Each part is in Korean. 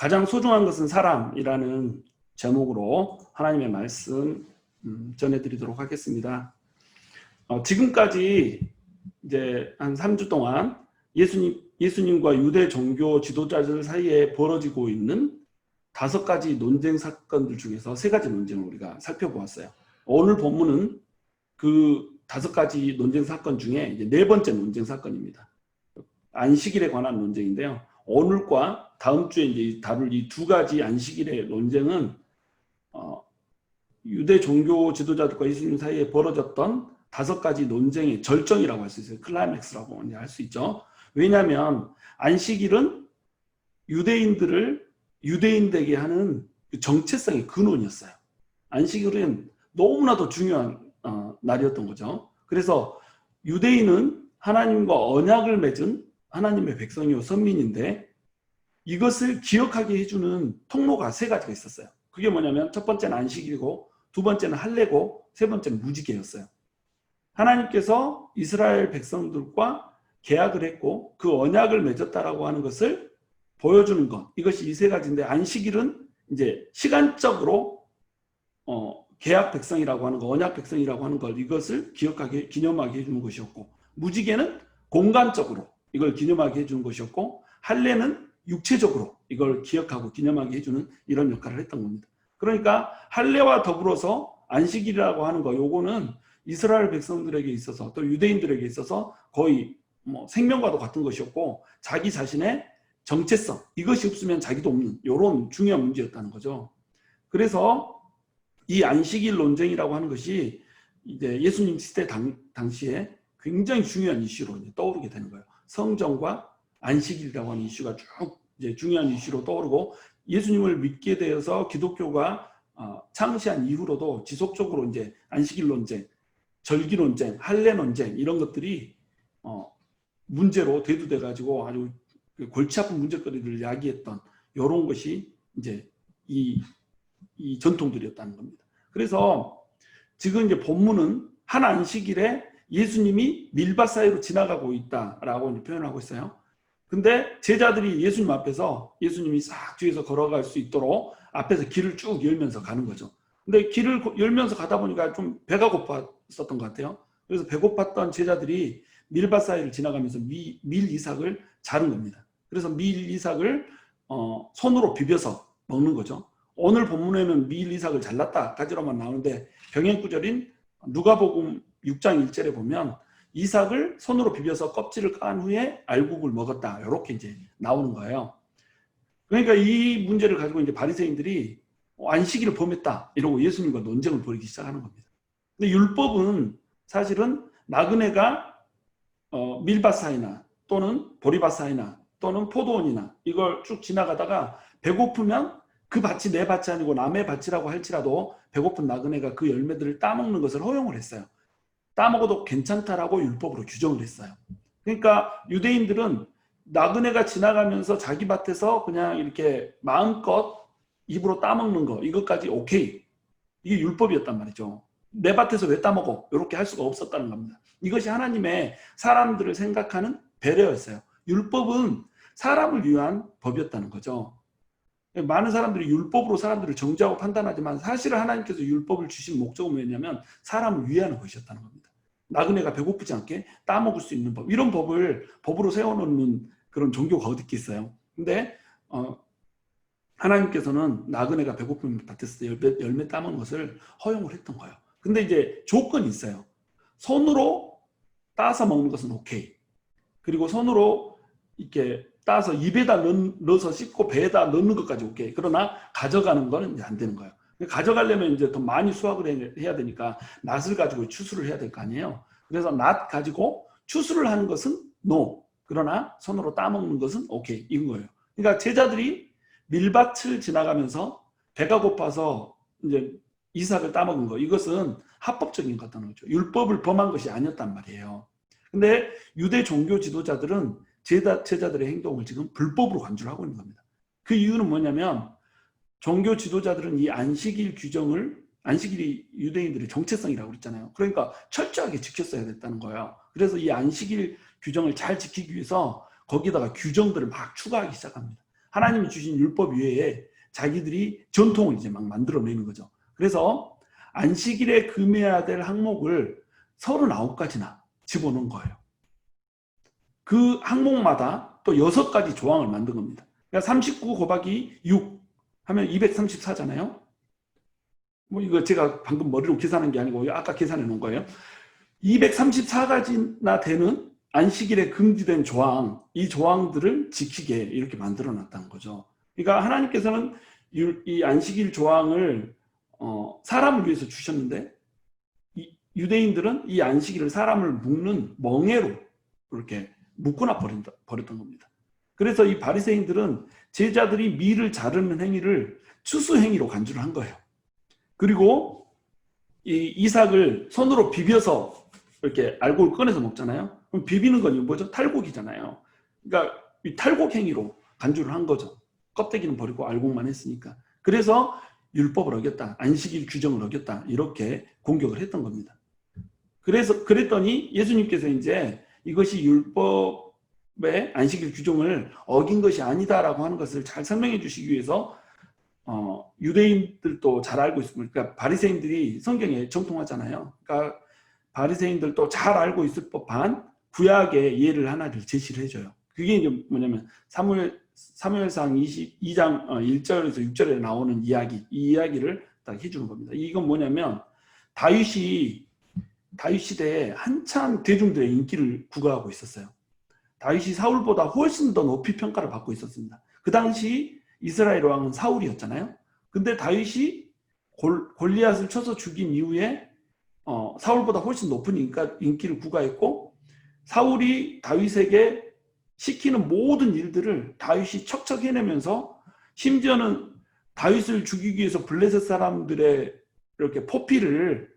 가장 소중한 것은 사람이라는 제목으로 하나님의 말씀 전해드리도록 하겠습니다. 지금까지 이제 한 3주 동안 예수님과 유대 종교 지도자들 사이에 벌어지고 있는 5가지 논쟁 사건들 중에서 3가지 논쟁을 우리가 살펴보았어요. 오늘 본문은 그 5가지 논쟁 사건 중에 이제 4번째 논쟁 사건입니다. 안식일에 관한 논쟁인데요. 오늘과 다음 주에 이제 다룰 이 2가지 안식일의 논쟁은 유대 종교 지도자들과 예수님 사이에 벌어졌던 5가지 논쟁의 절정이라고 할 수 있어요. 클라이맥스라고 할 수 있죠. 왜냐하면 안식일은 유대인들을 유대인되게 하는 정체성의 근원이었어요. 안식일은 너무나도 중요한 날이었던 거죠. 그래서 유대인은 하나님과 언약을 맺은 하나님의 백성이요 선민인데 이것을 기억하게 해주는 통로가 3가지가 있었어요. 그게 뭐냐면 첫 번째는 안식일이고, 두 번째는 할례고, 세 번째는 무지개였어요. 하나님께서 이스라엘 백성들과 계약을 했고 그 언약을 맺었다라고 하는 것을 보여주는 것, 이것이 이 3가지인데, 안식일은 이제 시간적으로 계약 백성이라고 하는 거, 언약 백성이라고 하는 걸, 이것을 기억하게, 기념하게 해주는 것이었고, 무지개는 공간적으로 이걸 기념하게 해주는 것이었고, 할례는 육체적으로 이걸 기억하고 기념하게 해주는 이런 역할을 했던 겁니다. 그러니까 할례와 더불어서 안식일이라고 하는 거, 요거는 이스라엘 백성들에게 있어서 또 유대인들에게 있어서 거의 생명과도 같은 것이었고, 자기 자신의 정체성, 이것이 없으면 자기도 없는 이런 중요한 문제였다는 거죠. 그래서 이 안식일 논쟁이라고 하는 것이 이제 예수님 시대 당시에 굉장히 중요한 이슈로 떠오르게 되는 거예요. 성전과 안식일이라고 하는 이슈가 쭉 이제 중요한 이슈로 떠오르고, 예수님을 믿게 되어서 기독교가 창시한 이후로도 지속적으로 이제 안식일 논쟁, 절기 논쟁, 할례 논쟁, 이런 것들이 문제로 대두돼 가지고 아주 골치 아픈 문제거리를 야기했던 이런 것이 이제 이 전통들이었다는 겁니다. 그래서 지금 이제 본문은 한 안식일에 예수님이 밀밭 사이로 지나가고 있다라고 이제 표현하고 있어요. 근데 제자들이 예수님 앞에서, 예수님이 싹 뒤에서 걸어갈 수 있도록 앞에서 길을 쭉 열면서 가는 거죠. 근데 길을 열면서 가다 보니까 좀 배가 고팠었던 것 같아요. 그래서 배고팠던 제자들이 밀밭 사이를 지나가면서 밀 이삭을 자른 겁니다. 그래서 밀 이삭을 손으로 비벼서 먹는 거죠. 오늘 본문에는 밀 이삭을 잘랐다까지로만 나오는데, 병행구절인 누가복음 6장 1절에 보면 이삭을 손으로 비벼서 껍질을 깐 후에 알곡을 먹었다, 이렇게 이제 나오는 거예요. 그러니까 이 문제를 가지고 이제 바리새인들이 안식일을 범했다 이러고 예수님과 논쟁을 벌이기 시작하는 겁니다. 근데 율법은 사실은 나그네가 밀밭 사이나 또는 보리밭 사이나 또는 포도원이나 이걸 쭉 지나가다가 배고프면 그 밭이 내 밭이 아니고 남의 밭이라고 할지라도 배고픈 나그네가 그 열매들을 따먹는 것을 허용을 했어요. 따먹어도 괜찮다라고 율법으로 규정을 했어요. 그러니까 유대인들은 나그네가 지나가면서 자기 밭에서 그냥 이렇게 마음껏 입으로 따먹는 거, 이것까지 오케이. 이게 율법이었단 말이죠. 내 밭에서 왜 따먹어? 이렇게 할 수가 없었다는 겁니다. 이것이 하나님의 사람들을 생각하는 배려였어요. 율법은 사람을 위한 법이었다는 거죠. 많은 사람들이 율법으로 사람들을 정죄하고 판단하지만, 사실은 하나님께서 율법을 주신 목적은 뭐였냐면 사람을 위하는 것이었다는 겁니다. 나그네가 배고프지 않게 따먹을 수 있는 법, 이런 법을 법으로 세워놓는 그런 종교가 어디 있겠어요. 근데 하나님께서는 나그네가 배고픈 밭에서 열매 따먹는 것을 허용을 했던 거예요. 근데 이제 조건이 있어요. 손으로 따서 먹는 것은 오케이. 그리고 손으로 이렇게 따서 입에다 넣어서 씹고 배에다 넣는 것까지 오케이. 그러나 가져가는 거는 이제 안 되는 거예요. 가져가려면 이제 더 많이 수확을 해야 되니까 낫을 가지고 추수를 해야 될 거 아니에요. 그래서 낫 가지고 추수를 하는 것은 NO. 그러나 손으로 따먹는 것은 오케이. 이건 거예요. 그러니까 제자들이 밀밭을 지나가면서 배가 고파서 이제 이삭을 따먹은 거, 이것은 합법적인 거였다는 거죠. 율법을 범한 것이 아니었단 말이에요. 근데 유대 종교 지도자들은 제자들의 행동을 지금 불법으로 간주를 하고 있는 겁니다. 그 이유는 뭐냐면, 종교 지도자들은 이 안식일 규정을, 안식일이 유대인들의 정체성이라고 그랬잖아요. 그러니까 철저하게 지켰어야 됐다는 거예요. 그래서 이 안식일 규정을 잘 지키기 위해서 거기다가 규정들을 막 추가하기 시작합니다. 하나님이 주신 율법 외에 자기들이 전통을 이제 막 만들어내는 거죠. 그래서 안식일에 금해야 될 항목을 39가지나 집어넣은 거예요. 그 항목마다 또 6가지 조항을 만든 겁니다. 그러니까 39 곱하기 6 하면 234잖아요. 뭐 이거 제가 방금 머리로 계산한 게 아니고 아까 계산해 놓은 거예요. 234가지나 되는 안식일에 금지된 조항, 이 조항들을 지키게 이렇게 만들어 놨다는 거죠. 그러니까 하나님께서는 이 안식일 조항을 사람을 위해서 주셨는데 유대인들은 이 안식일을 사람을 묶는 멍에로 이렇게 묶어놔 버렸던 겁니다. 그래서 이 바리새인들은 제자들이 밀을 자르는 행위를 추수 행위로 간주를 한 거예요. 그리고 이 이삭을 손으로 비벼서 이렇게 알곡을 꺼내서 먹잖아요. 그럼 비비는 건 뭐죠? 탈곡이잖아요. 그러니까 이 탈곡 행위로 간주를 한 거죠. 껍데기는 버리고 알곡만 했으니까. 그래서 율법을 어겼다, 안식일 규정을 어겼다, 이렇게 공격을 했던 겁니다. 그래서 그랬더니 예수님께서 이제 이것이 율법의 안식일 규정을 어긴 것이 아니다라고 하는 것을 잘 설명해 주시기 위해서 유대인들도 잘 알고 있습니다. 그러니까 바리새인들이 성경에 정통하잖아요. 그러니까 바리새인들도 잘 알고 있을 법한 구약의 예를 하나를 제시를 해줘요. 그게 이제 뭐냐면 사무엘상 22장 1절에서 6절에 나오는 이야기, 이 이야기를 딱 해주는 겁니다. 이건 뭐냐면 다윗 시대에 한참 대중들의 인기를 구가하고 있었어요. 다윗이 사울보다 훨씬 더 높이 평가를 받고 있었습니다. 그 당시 이스라엘 왕은 사울이었잖아요. 근데 다윗이 골리앗을 쳐서 죽인 이후에 사울보다 훨씬 높은 인기를 구가했고, 사울이 다윗에게 시키는 모든 일들을 다윗이 척척 해내면서, 심지어는 다윗을 죽이기 위해서 블레셋 사람들의 이렇게 포피를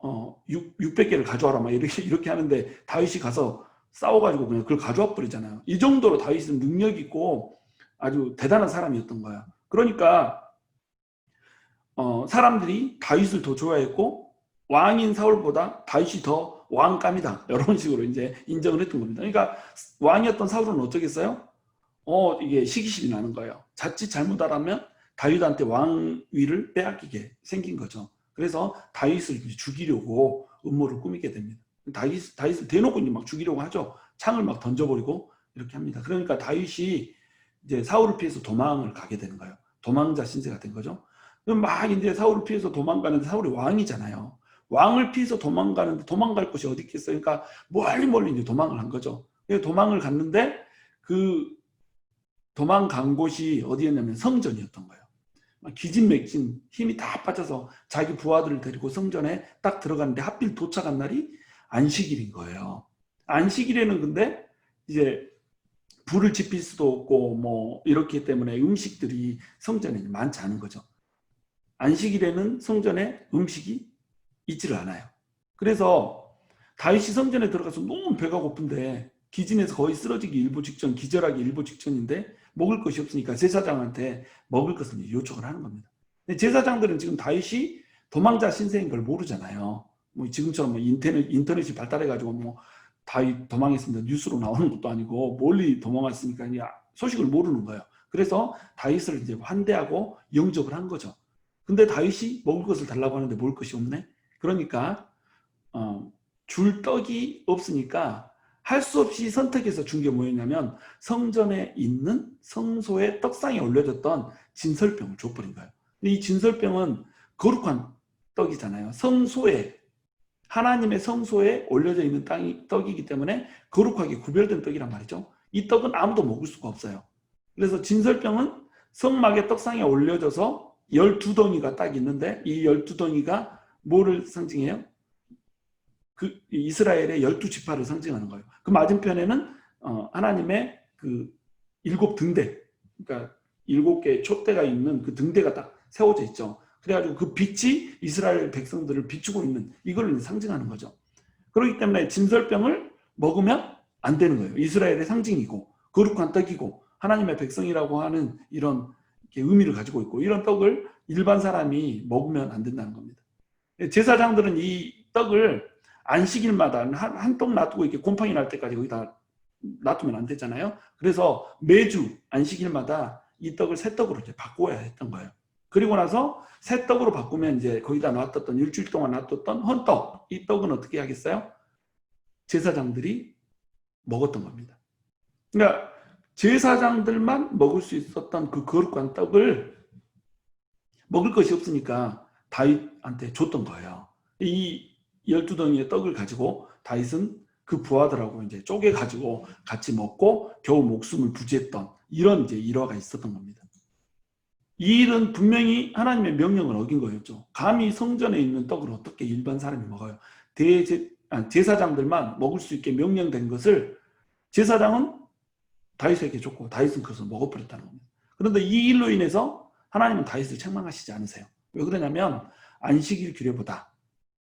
600개를 가져와라 막 이렇게 하는데 다윗이 가서 싸워가지고 그냥 그걸 가져와 버리잖아요. 이 정도로 다윗은 능력 있고 아주 대단한 사람이었던 거야. 그러니까 사람들이 다윗을 더 좋아했고, 왕인 사울보다 다윗이 더 왕감이다, 이런 식으로 이제 인정을 했던 겁니다. 그러니까 왕이었던 사울은 어쩌겠어요? 이게 시기심이 나는 거예요. 자칫 잘못하면 다윗한테 왕위를 빼앗기게 생긴 거죠. 그래서 다윗을 죽이려고 음모를 꾸미게 됩니다. 다윗을 대놓고 막 죽이려고 하죠. 창을 막 던져버리고 이렇게 합니다. 그러니까 다윗이 이제 사울을 피해서 도망을 가게 되는 거예요. 도망자 신세가 된 거죠. 그럼 막 이제 사울을 피해서 도망가는데, 사울이 왕이잖아요. 왕을 피해서 도망가는데 도망갈 곳이 어디 있겠어요? 그러니까 멀리 이제 도망을 한 거죠. 도망을 갔는데 그 도망간 곳이 어디였냐면 성전이었던 거예요. 기진맥진 힘이 다 빠져서 자기 부하들을 데리고 성전에 딱 들어갔는데 하필 도착한 날이 안식일인 거예요. 안식일에는 근데 이제 불을 지필 수도 없고 뭐 이렇기 때문에 음식들이 성전에 많지 않은 거죠. 안식일에는 성전에 음식이 있지를 않아요. 그래서 다윗이 성전에 들어가서 너무 배가 고픈데, 기진에서 거의 쓰러지기 일보 직전, 기절하기 일보 직전인데 먹을 것이 없으니까 제사장한테 먹을 것을 요청을 하는 겁니다. 근데 제사장들은 지금 다윗이 도망자 신세인 걸 모르잖아요. 뭐 지금처럼 뭐 인터넷이 발달해가지고 뭐 다윗 도망했습니다 뉴스로 나오는 것도 아니고 멀리 도망갔으니까 소식을 모르는 거예요. 그래서 다윗을 이제 환대하고 영접을 한 거죠. 근데 다윗이 먹을 것을 달라고 하는데 먹을 것이 없네. 그러니까 줄 떡이 없으니까 할 수 없이 선택해서 준 게 뭐였냐면, 성전에 있는 성소의 떡상에 올려졌던 진설병을 줘버린 거예요. 근데 이 진설병은 거룩한 떡이잖아요. 하나님의 성소에 올려져 있는 떡이기 때문에 거룩하게 구별된 떡이란 말이죠. 이 떡은 아무도 먹을 수가 없어요. 그래서 진설병은 성막의 떡상에 올려져서 12덩이가 딱 있는데, 이 12덩이가 뭐를 상징해요? 그 이스라엘의 12지파를 상징하는 거예요. 그 맞은편에는 하나님의 그 7등대, 그러니까 7개의 촛대가 있는 그 등대가 딱 세워져 있죠. 그래가지고 그 빛이 이스라엘 백성들을 비추고 있는, 이걸 상징하는 거죠. 그렇기 때문에 진설병을 먹으면 안 되는 거예요. 이스라엘의 상징이고 거룩한 떡이고 하나님의 백성이라고 하는 이런 의미를 가지고 있고, 이런 떡을 일반 사람이 먹으면 안 된다는 겁니다. 제사장들은 이 떡을 안식일마다 한 떡 놔두고 이렇게 곰팡이 날 때까지 거기다 놔두면 안 되잖아요. 그래서 매주 안식일마다 이 떡을 새 떡으로 이제 바꿔야 했던 거예요. 그리고 나서 새 떡으로 바꾸면 이제 거기다 놔뒀던 일주일 동안 놔뒀던 헌떡, 이 떡은 어떻게 하겠어요? 제사장들이 먹었던 겁니다. 그러니까 제사장들만 먹을 수 있었던 그 거룩한 떡을 먹을 것이 없으니까 다윗한테 줬던 거예요. 이 12덩이의 떡을 가지고 다윗은 그 부하들하고 이제 쪼개가지고 같이 먹고 겨우 목숨을 부지했던 이런 이제 일화가 있었던 겁니다. 이 일은 분명히 하나님의 명령을 어긴 거였죠. 감히 성전에 있는 떡을 어떻게 일반 사람이 먹어요? 제사장들만 먹을 수 있게 명령된 것을 제사장은 다윗에게 줬고 다윗은 그것을 먹어버렸다는 겁니다. 그런데 이 일로 인해서 하나님은 다윗을 책망하시지 않으세요. 왜 그러냐면 안식일 규례보다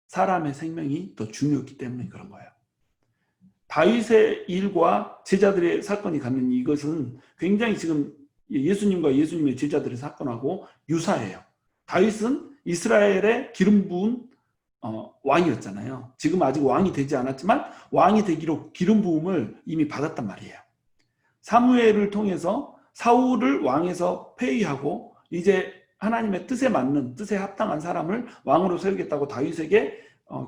사람의 생명이 더 중요했기 때문에 그런 거예요. 다윗의 일과 제자들의 사건이 갖는 이것은 굉장히 지금 예수님과 예수님의 제자들의 사건하고 유사해요. 다윗은 이스라엘의 기름 부은 왕이었잖아요. 지금 아직 왕이 되지 않았지만 왕이 되기로 기름 부음을 이미 받았단 말이에요. 사무엘을 통해서 사울을 왕에서 폐위하고 이제 하나님의 뜻에 맞는 뜻에 합당한 사람을 왕으로 세우겠다고 다윗에게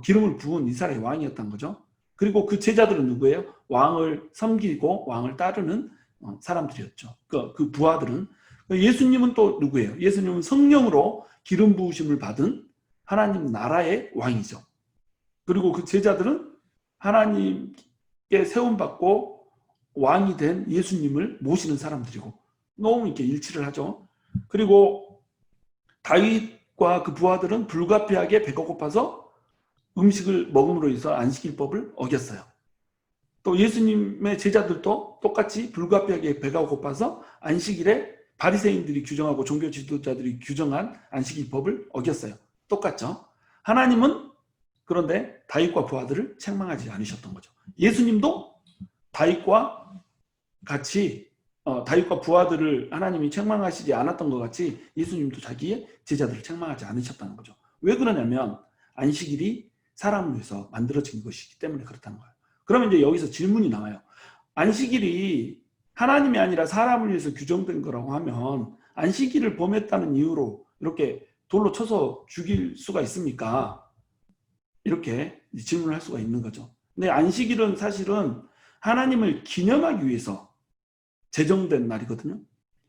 기름을 부은 이스라엘 왕이었던 거죠. 그리고 그 제자들은 누구예요? 왕을 섬기고 왕을 따르는 사람들이었죠. 그 부하들은. 예수님은 또 누구예요? 예수님은 성령으로 기름 부으심을 받은 하나님 나라의 왕이죠. 그리고 그 제자들은 하나님께 세움받고 왕이 된 예수님을 모시는 사람들이고 너무 이렇게 일치를 하죠. 그리고 다윗과 그 부하들은 불가피하게 배가 고파서 음식을 먹음으로 인해서 안식일법을 어겼어요. 또 예수님의 제자들도 똑같이 불가피하게 배가 고파서 안식일에 바리새인들이 규정하고 종교 지도자들이 규정한 안식일법을 어겼어요. 똑같죠. 하나님은 그런데 다윗과 부하들을 책망하지 않으셨던 거죠. 예수님도 다윗과 같이 다윗과 부하들을 하나님이 책망하시지 않았던 것 같이 예수님도 자기의 제자들을 책망하지 않으셨다는 거죠. 왜 그러냐면 안식일이 사람을 위해서 만들어진 것이기 때문에 그렇다는 거예요. 그러면 이제 여기서 질문이 나와요. 안식일이 하나님이 아니라 사람을 위해서 규정된 거라고 하면 안식일을 범했다는 이유로 이렇게 돌로 쳐서 죽일 수가 있습니까? 이렇게 질문을 할 수가 있는 거죠. 근데 안식일은 사실은 하나님을 기념하기 위해서 제정된 날이거든요.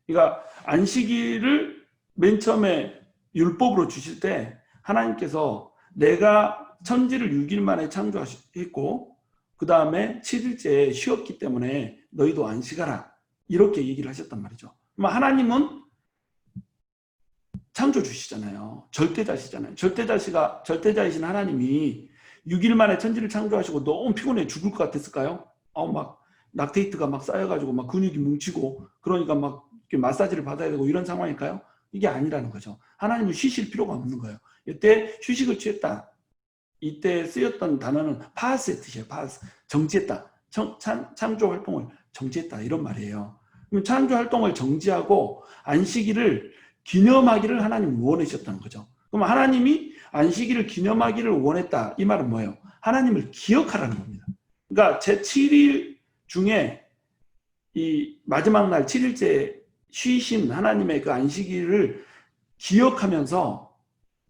그러니까 안식일을 맨 처음에 율법으로 주실 때 하나님께서 내가 천지를 6일 만에 창조했고 그 다음에 7일째에 쉬었기 때문에 너희도 안식하라 이렇게 얘기를 하셨단 말이죠. 그럼 하나님은 창조주시잖아요. 절대자시잖아요. 절대자이신 하나님이 6일 만에 천지를 창조하시고 너무 피곤해 죽을 것 같았을까요? 막 락테이트가 막 쌓여가지고 막 근육이 뭉치고 그러니까 막 이렇게 마사지를 받아야 되고 이런 상황일까요? 이게 아니라는 거죠. 하나님은 쉬실 필요가 없는 거예요. 이때 휴식을 취했다. 이때 쓰였던 단어는 파스의 뜻이에요. 파스. 정지했다. 창조 활동을 정지했다. 이런 말이에요. 그럼 창조 활동을 정지하고 안식일을 기념하기를 하나님이 원하셨다는 거죠. 그럼 하나님이 안식일을 기념하기를 원했다. 이 말은 뭐예요? 하나님을 기억하라는 겁니다. 그러니까 제7일 중에 이 마지막 날 7일째 쉬신 하나님의 그 안식일을 기억하면서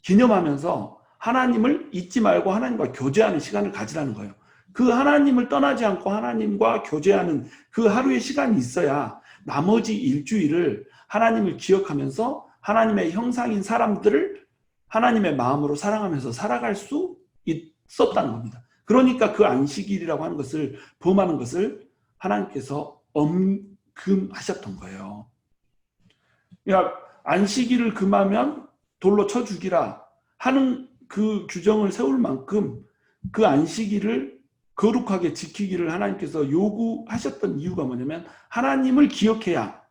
기념하면서 하나님을 잊지 말고 하나님과 교제하는 시간을 가지라는 거예요. 그 하나님을 떠나지 않고 하나님과 교제하는 그 하루의 시간이 있어야 나머지 일주일을 하나님을 기억하면서 하나님의 형상인 사람들을 하나님의 마음으로 사랑하면서 살아갈 수 있었다는 겁니다. 그러니까 그 안식일이라고 하는 것을 범하는 것을 하나님께서 엄금하셨던 거예요. 그러니까 안식일을 금하면 돌로 쳐 죽이라 하는 그 규정을 세울 만큼 그 안식일을 거룩하게 지키기를 하나님께서 요구하셨던 이유가 뭐냐면 하나님을 기억해야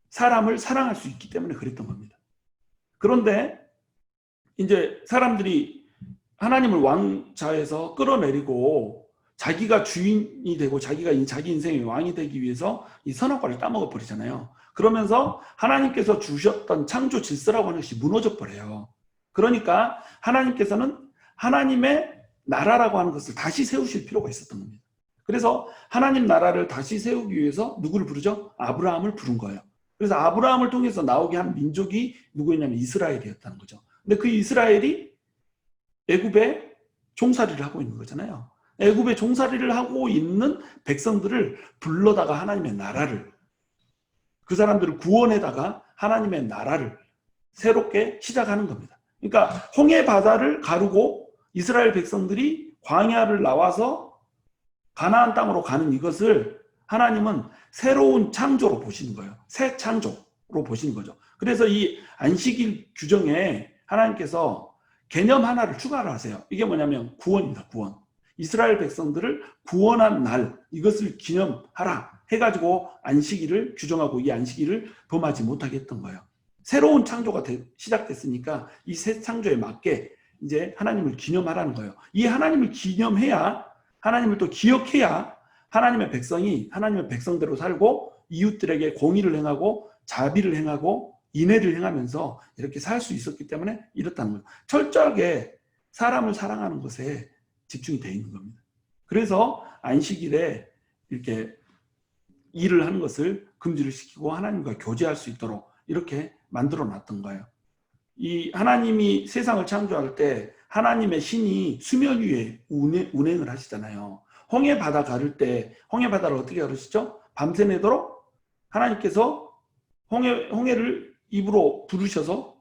사람을 사랑할 수 있기 때문에 그랬던 겁니다. 그런데 이제 사람들이 하나님을 왕좌에서 끌어내리고 자기가 주인이 되고 자기가 자기 인생의 왕이 되기 위해서 이 선악과를 따먹어 버리잖아요. 그러면서 하나님께서 주셨던 창조 질서라고 하는 것이 무너져 버려요. 그러니까 하나님께서는 하나님의 나라라고 하는 것을 다시 세우실 필요가 있었던 겁니다. 그래서 하나님 나라를 다시 세우기 위해서 누구를 부르죠? 아브라함을 부른 거예요. 그래서 아브라함을 통해서 나오게 한 민족이 누구였냐면 이스라엘이었다는 거죠. 근데 그 이스라엘이 애굽에 종살이를 하고 있는 거잖아요. 애굽에 종살이를 하고 있는 백성들을 불러다가 하나님의 나라를, 그 사람들을 구원해다가 하나님의 나라를 새롭게 시작하는 겁니다. 그러니까 홍해 바다를 가르고 이스라엘 백성들이 광야를 나와서 가나안 땅으로 가는 이것을 하나님은 새로운 창조로 보시는 거예요. 새 창조로 보시는 거죠. 그래서 이 안식일 규정에 하나님께서 개념 하나를 추가를 하세요. 이게 뭐냐면 구원입니다. 구원. 이스라엘 백성들을 구원한 날, 이것을 기념하라 해가지고 안식일을 규정하고 이 안식일을 범하지 못하게 했던 거예요. 새로운 창조가 시작됐으니까 이 새 창조에 맞게 이제 하나님을 기념하라는 거예요. 이 하나님을 기념해야, 하나님을 또 기억해야 하나님의 백성이 하나님의 백성대로 살고 이웃들에게 공의를 행하고 자비를 행하고 인애를 행하면서 이렇게 살 수 있었기 때문에 이렇다는 거예요. 철저하게 사람을 사랑하는 것에 집중이 되어 있는 겁니다. 그래서 안식일에 이렇게 일을 하는 것을 금지를 시키고 하나님과 교제할 수 있도록 이렇게 만들어 놨던 거예요. 이 하나님이 세상을 창조할 때 하나님의 신이 수면 위에 운행을 하시잖아요. 홍해 바다 가를 때 홍해 바다를 어떻게 가르시죠? 밤새내도록 하나님께서 홍해를 입으로 부르셔서,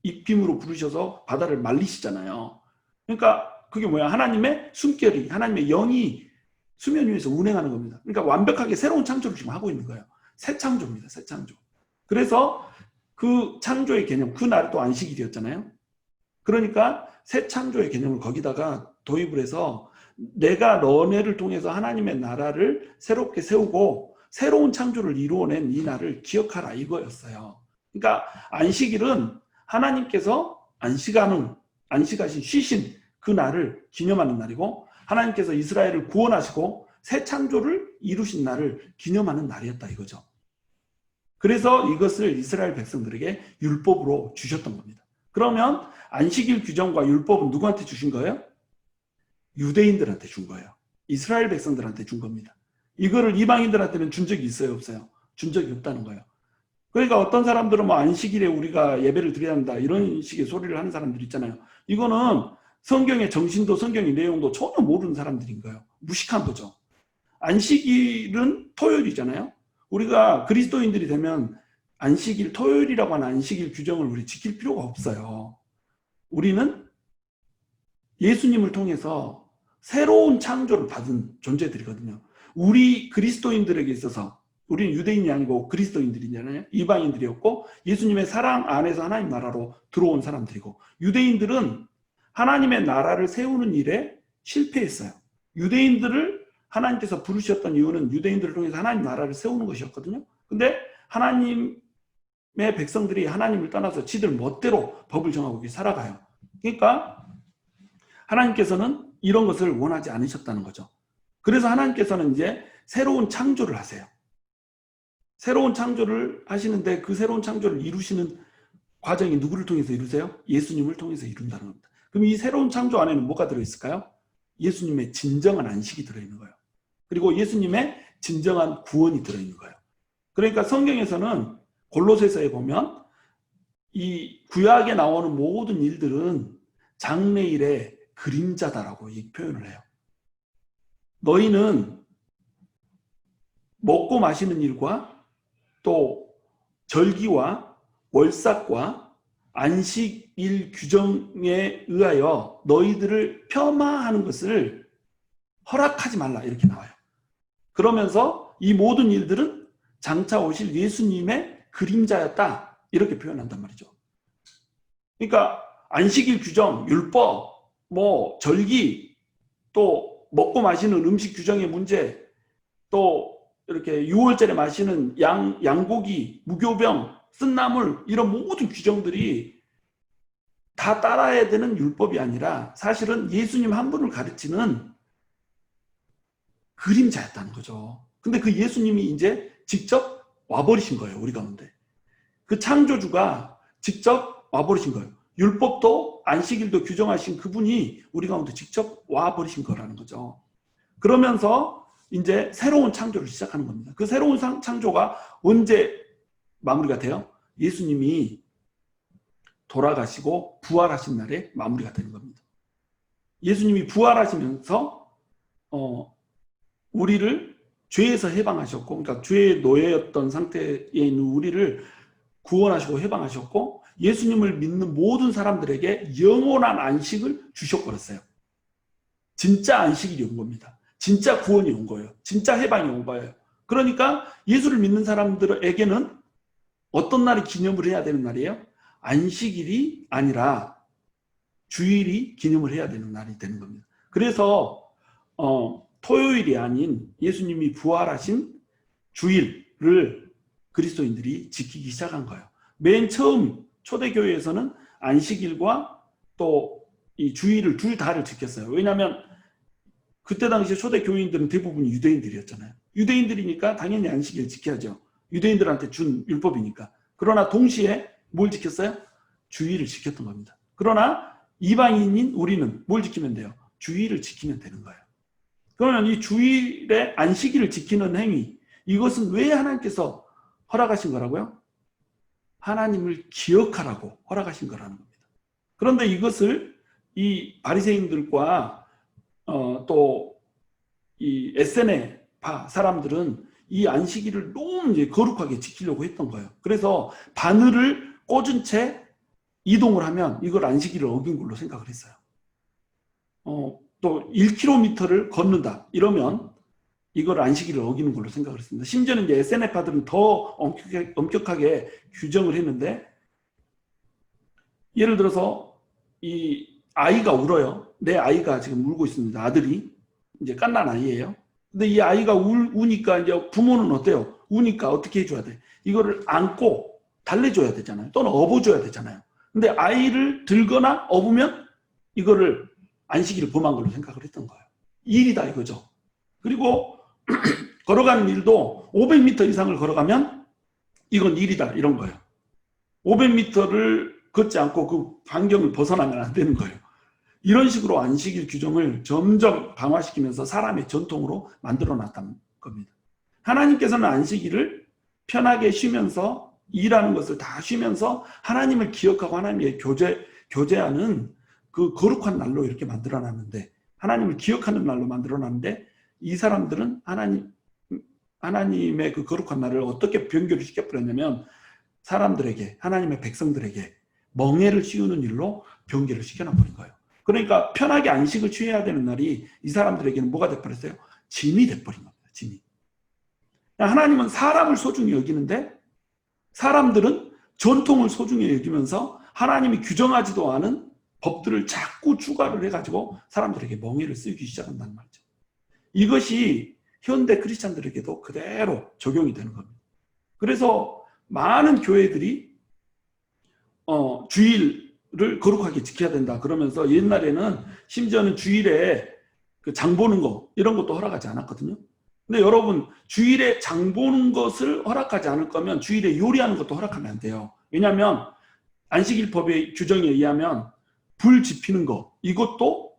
입김으로 부르셔서 바다를 말리시잖아요. 그러니까 그게 뭐야? 하나님의 숨결이, 하나님의 영이 수면 위에서 운행하는 겁니다. 그러니까 완벽하게 새로운 창조를 지금 하고 있는 거예요. 새 창조입니다. 새 창조. 그래서 그 창조의 개념, 그 날이 또 안식일이었잖아요. 그러니까 새 창조의 개념을 거기다가 도입을 해서 내가 너네를 통해서 하나님의 나라를 새롭게 세우고 새로운 창조를 이루어낸 이 날을 기억하라, 이거였어요. 그러니까 안식일은 하나님께서 안식하신, 쉬신 그 날을 기념하는 날이고, 하나님께서 이스라엘을 구원하시고 새 창조를 이루신 날을 기념하는 날이었다, 이거죠. 그래서 이것을 이스라엘 백성들에게 율법으로 주셨던 겁니다. 그러면 안식일 규정과 율법은 누구한테 주신 거예요? 유대인들한테 준 거예요. 이스라엘 백성들한테 준 겁니다. 이거를 이방인들한테는 준 적이 있어요, 없어요? 준 적이 없다는 거예요. 그러니까 어떤 사람들은 뭐 안식일에 우리가 예배를 드려야 한다, 이런 식의 소리를 하는 사람들 있잖아요. 이거는 성경의 정신도 성경의 내용도 전혀 모르는 사람들인 거예요. 무식한 거죠. 안식일은 토요일이잖아요. 우리가 그리스도인들이 되면 안식일, 토요일이라고 하는 안식일 규정을 우리 지킬 필요가 없어요. 우리는 예수님을 통해서 새로운 창조를 받은 존재들이거든요. 우리 그리스도인들에게 있어서, 우리는 유대인이 아니고 그리스도인들이잖아요. 이방인들이었고 예수님의 사랑 안에서 하나님 나라로 들어온 사람들이고, 유대인들은 하나님의 나라를 세우는 일에 실패했어요. 유대인들을 하나님께서 부르셨던 이유는 유대인들을 통해서 하나님 나라를 세우는 것이었거든요. 근데 하나님의 백성들이 하나님을 떠나서 지들 멋대로 법을 정하고 살아가요. 그러니까 하나님께서는 이런 것을 원하지 않으셨다는 거죠. 그래서 하나님께서는 이제 새로운 창조를 하세요. 새로운 창조를 하시는데 그 새로운 창조를 이루시는 과정이 누구를 통해서 이루세요? 예수님을 통해서 이룬다는 겁니다. 그럼 이 새로운 창조 안에는 뭐가 들어있을까요? 예수님의 진정한 안식이 들어있는 거예요. 그리고 예수님의 진정한 구원이 들어있는 거예요. 그러니까 성경에서는 골로새서에 보면 이 구약에 나오는 모든 일들은 장래일의 그림자다라고 이 표현을 해요. 너희는 먹고 마시는 일과 또 절기와 월삭과 안식일 규정에 의하여 너희들을 폄하하는 것을 허락하지 말라, 이렇게 나와요. 그러면서 이 모든 일들은 장차 오실 예수님의 그림자였다, 이렇게 표현한단 말이죠. 그러니까 안식일 규정, 율법, 뭐 절기, 또 먹고 마시는 음식 규정의 문제, 또 이렇게 6월절에 마시는 양고기, 무교병, 쓴나물, 이런 모든 규정들이 다 따라야 되는 율법이 아니라 사실은 예수님 한 분을 가르치는 그림자였다는 거죠. 근데 그 예수님이 이제 직접 와버리신 거예요, 우리 가운데. 그 창조주가 직접 와버리신 거예요. 율법도 안식일도 규정하신 그분이 우리 가운데 직접 와버리신 거라는 거죠. 그러면서 이제 새로운 창조를 시작하는 겁니다. 그 새로운 창조가 언제 마무리가 돼요? 예수님이 돌아가시고 부활하신 날에 마무리가 되는 겁니다. 예수님이 부활하시면서 우리를 죄에서 해방하셨고, 그러니까 죄의 노예였던 상태에 있는 우리를 구원하시고 해방하셨고, 예수님을 믿는 모든 사람들에게 영원한 안식을 주셔버렸어요. 진짜 안식이 온 겁니다. 진짜 구원이 온 거예요. 진짜 해방이 온 거예요. 그러니까 예수를 믿는 사람들에게는 어떤 날이 기념을 해야 되는 날이에요? 안식일이 아니라 주일이 기념을 해야 되는 날이 되는 겁니다. 그래서 토요일이 아닌 예수님이 부활하신 주일을 그리스도인들이 지키기 시작한 거예요. 맨 처음 초대교회에서는 안식일과 또 이 주일을 둘 다를 지켰어요. 왜냐하면 그때 당시 초대교인들은 대부분 유대인들이었잖아요. 유대인들이니까 당연히 안식일 지켜야죠. 유대인들한테 준 율법이니까. 그러나 동시에 뭘 지켰어요? 주일을 지켰던 겁니다. 그러나 이방인인 우리는 뭘 지키면 돼요? 주일을 지키면 되는 거예요. 그러면 이 주일에 안식일을 지키는 행위, 이것은 왜 하나님께서 허락하신 거라고요? 하나님을 기억하라고 허락하신 거라는 겁니다. 그런데 이것을 이 바리새인들과 또 이 에세네파 사람들은 이 안식일을 너무 이제 거룩하게 지키려고 했던 거예요. 그래서 바늘을 꽂은 채 이동을 하면 이걸 안식일을 어긴 걸로 생각을 했어요. 또 1km를 걷는다 이러면 이걸 안식일을 어기는 걸로 생각을 했습니다. 심지어는 이제 에세네파들은 더 엄격하게 규정을 했는데, 예를 들어서 이 아이가 울어요. 내 아이가 지금 울고 있습니다. 아들이 이제 갓난 아이예요. 근데 이 아이가 우니까 이제 부모는 어때요? 우니까 어떻게 해줘야 돼? 이거를 안고 달래줘야 되잖아요. 또는 업어줘야 되잖아요. 근데 아이를 들거나 업으면 이거를 안식일을 범한 걸로 생각을 했던 거예요. 일이다 이거죠. 그리고 걸어가는 일도 500m 이상을 걸어가면 이건 일이다 이런 거예요. 500m를 걷지 않고 그 반경을 벗어나면 안 되는 거예요. 이런 식으로 안식일 규정을 점점 강화시키면서 사람의 전통으로 만들어 놨다는 겁니다. 하나님께서는 안식일을 편하게 쉬면서 일하는 것을 다 쉬면서 하나님을 기억하고 하나님의 교제하는 그 거룩한 날로 이렇게 만들어 놨는데, 하나님을 기억하는 날로 만들어 놨는데, 이 사람들은 하나님의 그 거룩한 날을 어떻게 변교를 시켜버렸냐면 사람들에게, 하나님의 백성들에게 멍에를 씌우는 일로 변개를 시켜놔버린 거예요. 그러니까 편하게 안식을 취해야 되는 날이 이 사람들에게는 뭐가 돼버렸어요? 짐이 돼버린 겁니다. 짐이. 하나님은 사람을 소중히 여기는데 사람들은 전통을 소중히 여기면서 하나님이 규정하지도 않은 법들을 자꾸 추가를 해가지고 사람들에게 멍에를 쓰기 시작한다는 말이죠. 이것이 현대 크리스찬들에게도 그대로 적용이 되는 겁니다. 그래서 많은 교회들이 주일을 거룩하게 지켜야 된다 그러면서 옛날에는 심지어는 주일에 그 장 보는 거 이런 것도 허락하지 않았거든요. 근데 여러분, 주일에 장 보는 것을 허락하지 않을 거면 주일에 요리하는 것도 허락하면 안 돼요. 왜냐하면 안식일법의 규정에 의하면 불 지피는 거 이것도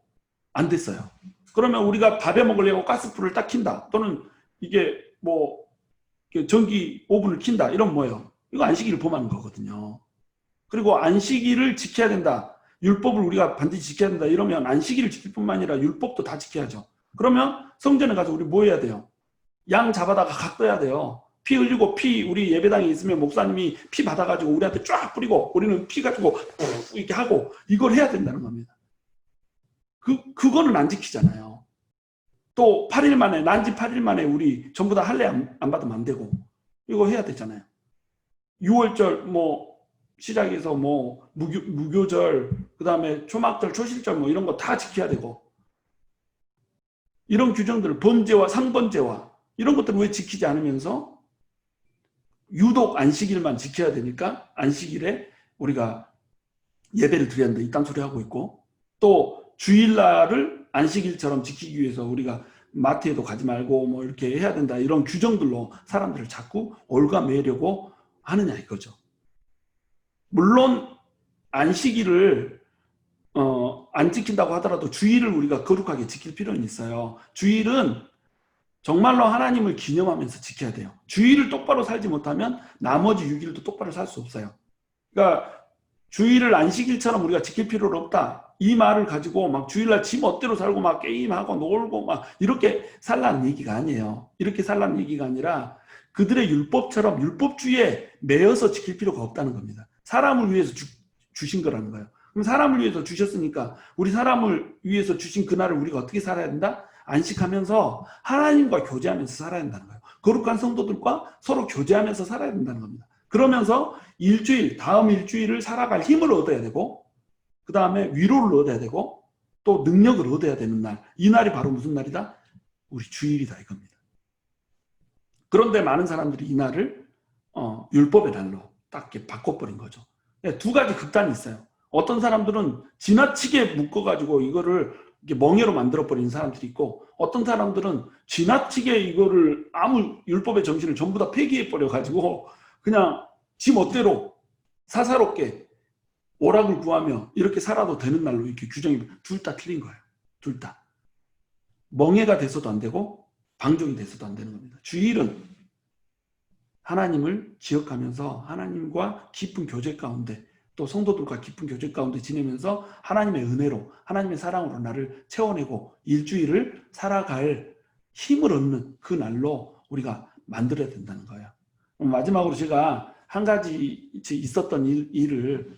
안 됐어요. 그러면 우리가 밥에 먹으려고 가스불을 딱 킨다, 또는 이게 뭐 전기 오븐을 킨다, 이런 뭐예요? 이거 안식일을 범하는 거거든요. 그리고 안식일을 지켜야 된다, 율법을 우리가 반드시 지켜야 된다 이러면 안식일을 지킬 뿐만 아니라 율법도 다 지켜야죠. 그러면 성전에 가서 우리 뭐 해야 돼요? 양 잡아다가 각 떠야 돼요. 피 흘리고, 피 우리 예배당에 있으면 목사님이 피 받아가지고 우리한테 쫙 뿌리고 우리는 피 가지고 이렇게 하고 이걸 해야 된다는 겁니다. 그거는 안 지키잖아요. 또 8일 만에, 난지 8일 만에 우리 전부 다 할례 안 받으면 안 되고 이거 해야 되잖아요. 6월절 뭐 시작해서 뭐 무교절, 그 다음에 초막절, 초실절 뭐 이런 거 다 지켜야 되고, 이런 규정들, 범죄와 상번죄와 이런 것들을 왜 지키지 않으면서 유독 안식일만 지켜야 되니까 안식일에 우리가 예배를 드려야 한다 이딴 소리 하고 있고, 또 주일날을 안식일처럼 지키기 위해서 우리가 마트에도 가지 말고 뭐 이렇게 해야 된다 이런 규정들로 사람들을 자꾸 올가매려고 하느냐 이거죠. 물론 안식일을 안 지킨다고 하더라도 주일을 우리가 거룩하게 지킬 필요는 있어요. 주일은 정말로 하나님을 기념하면서 지켜야 돼요. 주일을 똑바로 살지 못하면 나머지 6일도 똑바로 살 수 없어요. 그러니까 주일을 안식일처럼 우리가 지킬 필요는 없다. 이 말을 가지고 막 주일날 지 멋대로 살고 막 게임하고 놀고 막 이렇게 살라는 얘기가 아니에요. 이렇게 살라는 얘기가 아니라 그들의 율법처럼 율법주의에 매여서 지킬 필요가 없다는 겁니다. 사람을 위해서 주신 거라는 거예요. 그럼 사람을 위해서 주셨으니까 우리 사람을 위해서 주신 그날을 우리가 어떻게 살아야 된다? 안식하면서 하나님과 교제하면서 살아야 된다는 거예요. 거룩한 성도들과 서로 교제하면서 살아야 된다는 겁니다. 그러면서 일주일, 다음 일주일을 살아갈 힘을 얻어야 되고, 그 다음에 위로를 얻어야 되고, 또 능력을 얻어야 되는 날. 이 날이 바로 무슨 날이다? 우리 주일이다 이겁니다. 그런데 많은 사람들이 이 날을 율법의 날로 딱 이렇게 바꿔버린 거죠. 두 가지 극단이 있어요. 어떤 사람들은 지나치게 묶어가지고 이거를 이렇게 멍해로 만들어버리는 사람들이 있고, 어떤 사람들은 지나치게 이거를 아무 율법의 정신을 전부 다 폐기해버려가지고 그냥 지 멋대로 사사롭게 오락을 구하며 이렇게 살아도 되는 날로 이렇게 규정이 둘 다 틀린 거예요. 둘 다. 멍해가 돼서도 안 되고 방종이 돼서도 안 되는 겁니다. 주일은 하나님을 기억하면서 하나님과 깊은 교제 가운데 또 성도들과 깊은 교제 가운데 지내면서 하나님의 은혜로 하나님의 사랑으로 나를 채워내고 일주일을 살아갈 힘을 얻는 그 날로 우리가 만들어야 된다는 거예요. 마지막으로 제가 한 가지 있었던 일을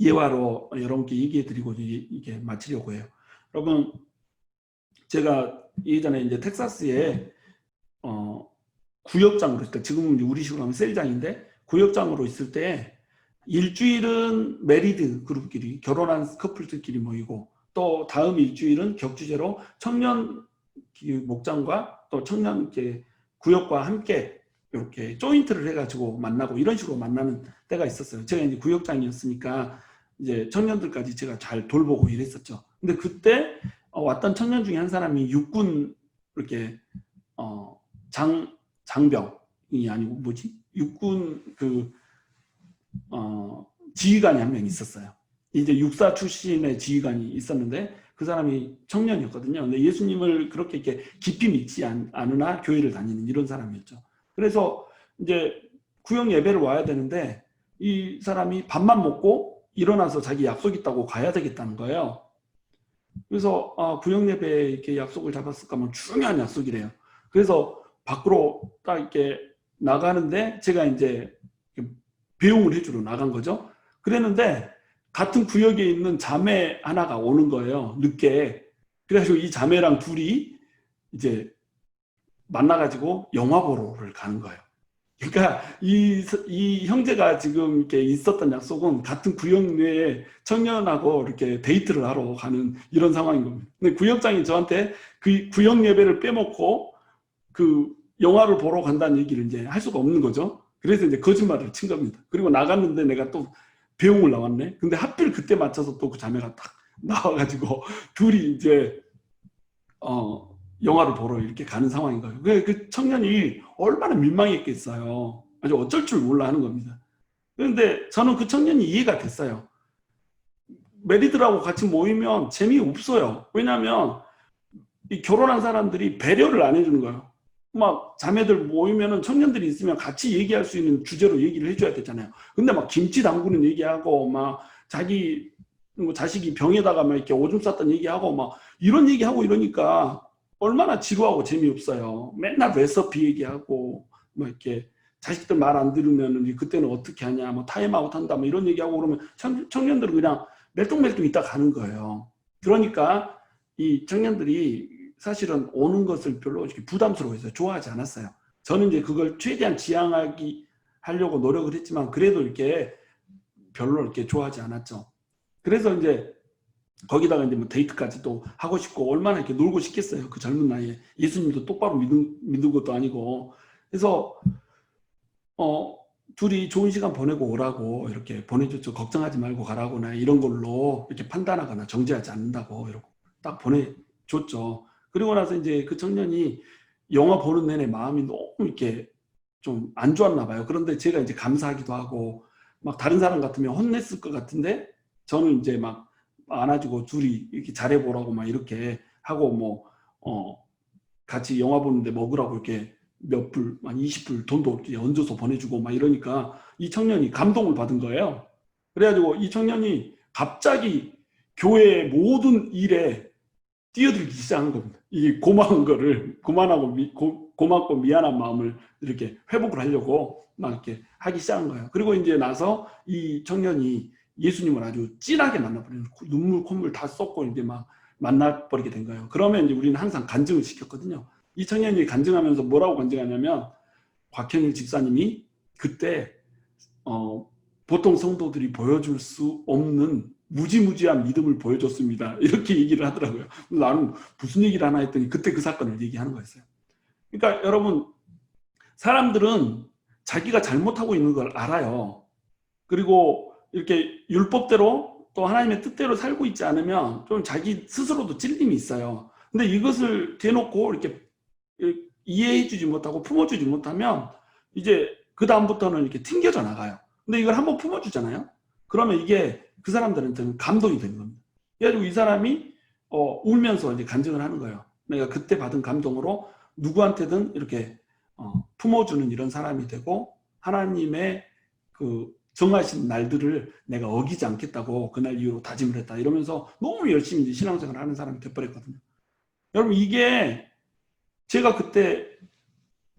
예화로 여러분께 얘기해 드리고 이게 마치려고 해요. 여러분, 제가 예전에 이제 텍사스에 구역장으로 있을 때, 지금은 우리식으로 하면 셀장인데 구역장으로 있을 때 일주일은 메리드 그룹끼리 결혼한 커플들끼리 모이고, 또 다음 일주일은 격주제로 청년 목장과 또 청년 구역과 함께 이렇게 조인트를 해가지고 만나고 이런 식으로 만나는 때가 있었어요. 제가 이제 구역장이었으니까 이제 청년들까지 제가 잘 돌보고 이랬었죠. 근데 그때 왔던 청년 중에 한 사람이 육군 이렇게 장병이 아니고 뭐지? 육군 지휘관이 한 명 있었어요. 이제 육사 출신의 지휘관이 있었는데 그 사람이 청년이었거든요. 근데 예수님을 그렇게 이렇게 깊이 믿지 않으나 교회를 다니는 이런 사람이었죠. 그래서 이제 구역 예배를 와야 되는데 이 사람이 밥만 먹고 일어나서 자기 약속 있다고 가야 되겠다는 거예요. 그래서 구역 예배에 이렇게 약속을 잡았을까 하면 중요한 약속이래요. 그래서 밖으로 딱 이렇게 나가는데 제가 이제 배웅을 해주러 나간 거죠. 그랬는데 같은 구역에 있는 자매 하나가 오는 거예요. 늦게. 그래가지고 이 자매랑 둘이 이제 만나가지고 영화 보러를 가는 거예요. 그러니까 이 형제가 지금 이렇게 있었던 약속은 같은 구역 내에 청년하고 이렇게 데이트를 하러 가는 이런 상황인 겁니다. 근데 구역장이 저한테 그 구역 예배를 빼먹고 그 영화를 보러 간다는 얘기를 이제 할 수가 없는 거죠. 그래서 이제 거짓말을 친 겁니다. 그리고 나갔는데 내가 또 배웅을 나왔네. 근데 하필 그때 맞춰서 또 그 자매가 딱 나와가지고 둘이 이제 영화를 보러 이렇게 가는 상황인 거예요. 그 청년이 얼마나 민망했겠어요. 아주 어쩔 줄 몰라 하는 겁니다. 그런데 저는 그 청년이 이해가 됐어요. 메리드라고 같이 모이면 재미없어요. 왜냐하면 이 결혼한 사람들이 배려를 안 해주는 거예요. 막 자매들 모이면은 청년들이 있으면 같이 얘기할 수 있는 주제로 얘기를 해줘야 되잖아요. 근데 막 김치 담그는 얘기하고 막 자기 뭐 자식이 병에다가 막 이렇게 오줌 쌌던 얘기하고 막 이런 얘기하고 이러니까 얼마나 지루하고 재미없어요. 맨날 레시피 얘기하고 뭐 이렇게 자식들 말 안 들으면 그때는 어떻게 하냐, 뭐 타임아웃 한다, 뭐 이런 얘기하고 그러면 청년들은 그냥 멜뚱멜뚱 있다 가는 거예요. 그러니까 이 청년들이 사실은 오는 것을 별로 부담스러워해서 좋아하지 않았어요. 저는 이제 그걸 최대한 하려고 노력을 했지만 그래도 이렇게 별로 이렇게 좋아하지 않았죠. 그래서 이제 거기다가 이제 뭐 데이트까지 또 하고 싶고 얼마나 이렇게 놀고 싶겠어요. 그 젊은 나이에 예수님도 똑바로 믿은 것도 아니고. 그래서 둘이 좋은 시간 보내고 오라고 이렇게 보내줬죠. 걱정하지 말고 가라거나 이런 걸로 이렇게 판단하거나 정죄하지 않는다고 이러고 딱 보내줬죠. 그리고 나서 이제 그 청년이 영화 보는 내내 마음이 너무 이렇게 좀 안 좋았나 봐요. 그런데 제가 이제 감사하기도 하고 막 다른 사람 같으면 혼냈을 것 같은데 저는 이제 막 안아주고 둘이 이렇게 잘해보라고 막 이렇게 하고 뭐 같이 영화 보는데 먹으라고 이렇게 몇 불, 한 20불 돈도 이렇게 얹어서 보내주고 막 이러니까 이 청년이 감동을 받은 거예요. 그래가지고 이 청년이 갑자기 교회의 모든 일에 뛰어들기 시작한 겁니다. 이 고마운 거를, 고맙고 미안한 마음을 이렇게 회복을 하려고 막 이렇게 하기 시작한 거예요. 그리고 이제 나서 이 청년이 예수님을 아주 진하게 만나버리는, 눈물, 콧물 다 쏟고 이제 막 만나버리게 된 거예요. 그러면 이제 우리는 항상 간증을 시켰거든요. 이 청년이 간증하면서 뭐라고 간증하냐면, 곽현일 집사님이 그때 보통 성도들이 보여줄 수 없는 무지무지한 믿음을 보여줬습니다. 이렇게 얘기를 하더라고요. 나는 무슨 얘기를 하나 했더니 그때 그 사건을 얘기하는 거였어요. 그러니까 여러분, 사람들은 자기가 잘못하고 있는 걸 알아요. 그리고 이렇게 율법대로 또 하나님의 뜻대로 살고 있지 않으면 좀 자기 스스로도 찔림이 있어요. 근데 이것을 대놓고 이렇게 이해해주지 못하고 품어주지 못하면 이제 그 다음부터는 이렇게 튕겨져 나가요. 근데 이걸 한번 품어주잖아요. 그러면 이게 그 사람들한테는 감동이 되는 겁니다. 그래가지고 이 사람이 울면서 이제 간증을 하는 거예요. 내가 그때 받은 감동으로 누구한테든 이렇게 품어주는 이런 사람이 되고, 하나님의 그 정하신 날들을 내가 어기지 않겠다고 그날 이후로 다짐을 했다, 이러면서 너무 열심히 이제 신앙생활을 하는 사람이 돼버렸거든요. 여러분, 이게 제가 그때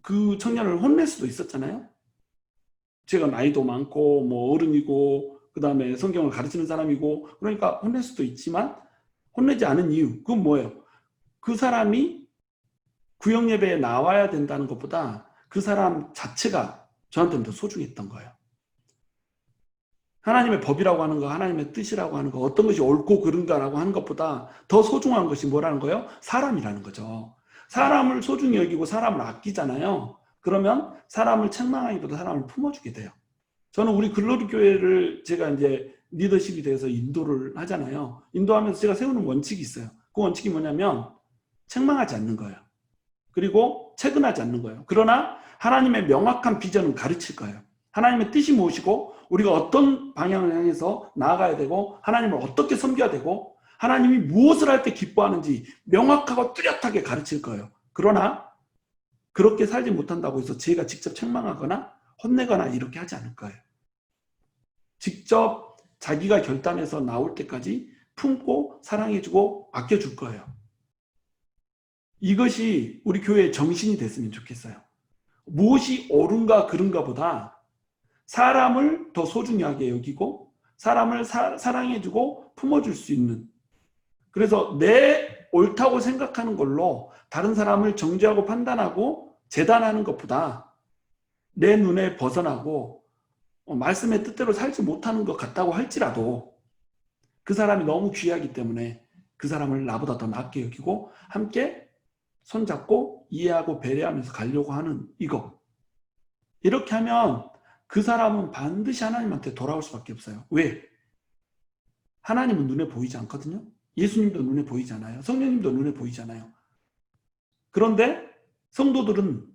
그 청년을 혼낼 수도 있었잖아요. 제가 나이도 많고 뭐 어른이고 그 다음에 성경을 가르치는 사람이고, 그러니까 혼낼 수도 있지만 혼내지 않은 이유, 그건 뭐예요? 그 사람이 구역 예배에 나와야 된다는 것보다 그 사람 자체가 저한테는 더 소중했던 거예요. 하나님의 법이라고 하는 거, 하나님의 뜻이라고 하는 거, 어떤 것이 옳고 그른가라고 하는 것보다 더 소중한 것이 뭐라는 거예요? 사람이라는 거죠. 사람을 소중히 여기고 사람을 아끼잖아요. 그러면 사람을 책망하기보다 사람을 품어주게 돼요. 저는 우리 글로리 교회를 제가 이제 리더십이 돼서 인도를 하잖아요. 인도하면서 제가 세우는 원칙이 있어요. 그 원칙이 뭐냐면 책망하지 않는 거예요. 그리고 채근하지 않는 거예요. 그러나 하나님의 명확한 비전은 가르칠 거예요. 하나님의 뜻이 무엇이고 우리가 어떤 방향을 향해서 나아가야 되고 하나님을 어떻게 섬겨야 되고 하나님이 무엇을 할 때 기뻐하는지 명확하고 뚜렷하게 가르칠 거예요. 그러나 그렇게 살지 못한다고 해서 제가 직접 책망하거나 혼내거나 이렇게 하지 않을 거예요. 직접 자기가 결단해서 나올 때까지 품고 사랑해주고 아껴줄 거예요. 이것이 우리 교회의 정신이 됐으면 좋겠어요. 무엇이 옳은가 그른가 보다 사람을 더 소중하게 여기고 사람을 사랑해주고 품어줄 수 있는, 그래서 내 옳다고 생각하는 걸로 다른 사람을 정죄하고 판단하고 재단하는 것보다 내 눈에 벗어나고 말씀의 뜻대로 살지 못하는 것 같다고 할지라도 그 사람이 너무 귀하기 때문에 그 사람을 나보다 더 낫게 여기고 함께 손잡고 이해하고 배려하면서 가려고 하는 이거, 이렇게 하면 그 사람은 반드시 하나님한테 돌아올 수밖에 없어요. 왜? 하나님은 눈에 보이지 않거든요. 예수님도 눈에 보이지 않아요. 성령님도 눈에 보이지 않아요. 그런데 성도들은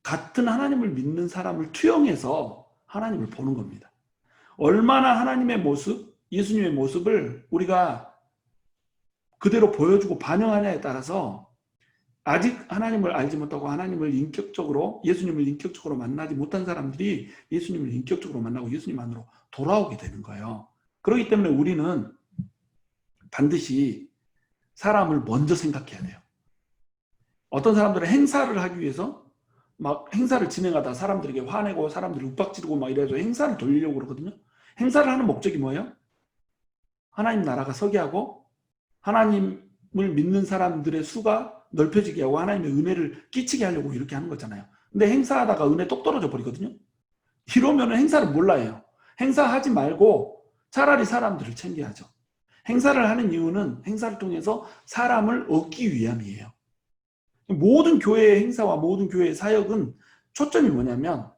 같은 하나님을 믿는 사람을 투영해서 하나님을 보는 겁니다. 얼마나 하나님의 모습, 예수님의 모습을 우리가 그대로 보여주고 반영하냐에 따라서 아직 하나님을 알지 못하고 하나님을 인격적으로, 예수님을 인격적으로 만나지 못한 사람들이 예수님을 인격적으로 만나고 예수님 안으로 돌아오게 되는 거예요. 그렇기 때문에 우리는 반드시 사람을 먼저 생각해야 돼요. 어떤 사람들은 행사를 하기 위해서 막 행사를 진행하다 사람들에게 화내고 사람들이 윽박지르고 막 이래서 행사를 돌리려고 그러거든요. 행사를 하는 목적이 뭐예요? 하나님 나라가 서게 하고 하나님을 믿는 사람들의 수가 넓혀지게 하고 하나님의 은혜를 끼치게 하려고 이렇게 하는 거잖아요. 근데 행사하다가 은혜 똑 떨어져 버리거든요. 이러면 행사를 몰라 해요. 행사하지 말고 차라리 사람들을 챙겨야죠. 행사를 하는 이유는 행사를 통해서 사람을 얻기 위함이에요. 모든 교회의 행사와 모든 교회의 사역은 초점이 뭐냐면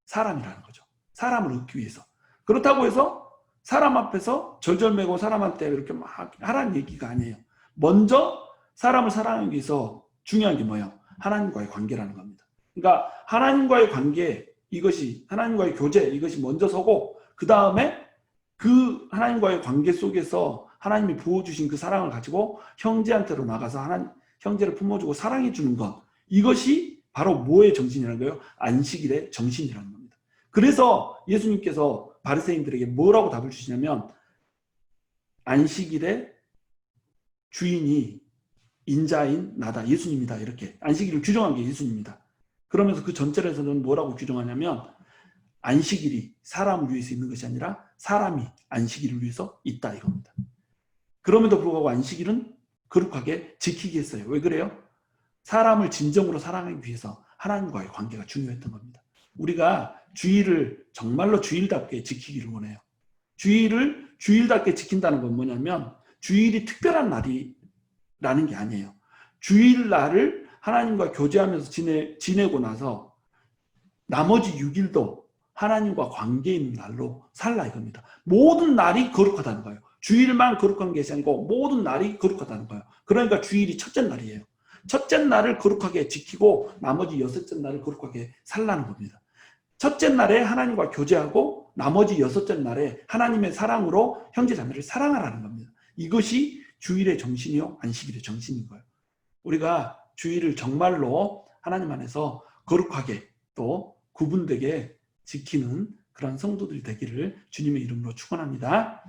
사람이라는 거죠. 사람을 얻기 위해서. 그렇다고 해서 사람 앞에서 절절매고 사람한테 이렇게 막 하라는 얘기가 아니에요. 먼저 사람을 사랑하기 위해서 중요한 게 뭐예요? 하나님과의 관계라는 겁니다. 그러니까 하나님과의 관계, 이것이 하나님과의 교제, 이것이 먼저 서고 그 다음에 그 하나님과의 관계 속에서 하나님이 부어주신 그 사랑을 가지고 형제한테로 나가서 형제를 품어주고 사랑해주는 것. 이것이 바로 뭐의 정신이라는 거예요? 안식일의 정신이라는 겁니다. 그래서 예수님께서 바리새인들에게 뭐라고 답을 주시냐면 안식일의 주인이 인자인 나다. 예수님이다. 이렇게 안식일을 규정한 게 예수님이다. 그러면서 그 전절에서는 뭐라고 규정하냐면 안식일이 사람을 위해서 있는 것이 아니라 사람이 안식일을 위해서 있다 이겁니다. 그럼에도 불구하고 안식일은 거룩하게 지키게 했어요. 왜 그래요? 사람을 진정으로 사랑하기 위해서 하나님과의 관계가 중요했던 겁니다. 우리가 주일을 정말로 주일답게 지키기를 원해요. 주일을 주일답게 지킨다는 건 뭐냐면 주일이 특별한 날이라는 게 아니에요. 주일날을 하나님과 교제하면서 지내고 나서 나머지 6일도 하나님과 관계 있는 날로 살라 이겁니다. 모든 날이 거룩하다는 거예요. 주일만 거룩한 것이 아니고 모든 날이 거룩하다는 거예요. 그러니까 주일이 첫째 날이에요. 첫째 날을 거룩하게 지키고 나머지 6째 날을 거룩하게 살라는 겁니다. 첫째 날에 하나님과 교제하고 나머지 6째 날에 하나님의 사랑으로 형제자매를 사랑하라는 겁니다. 이것이 주일의 정신이요 안식일의 정신인 거예요. 우리가 주일을 정말로 하나님 안에서 거룩하게 또 구분되게 지키는 그런 성도들이 되기를 주님의 이름으로 축원합니다.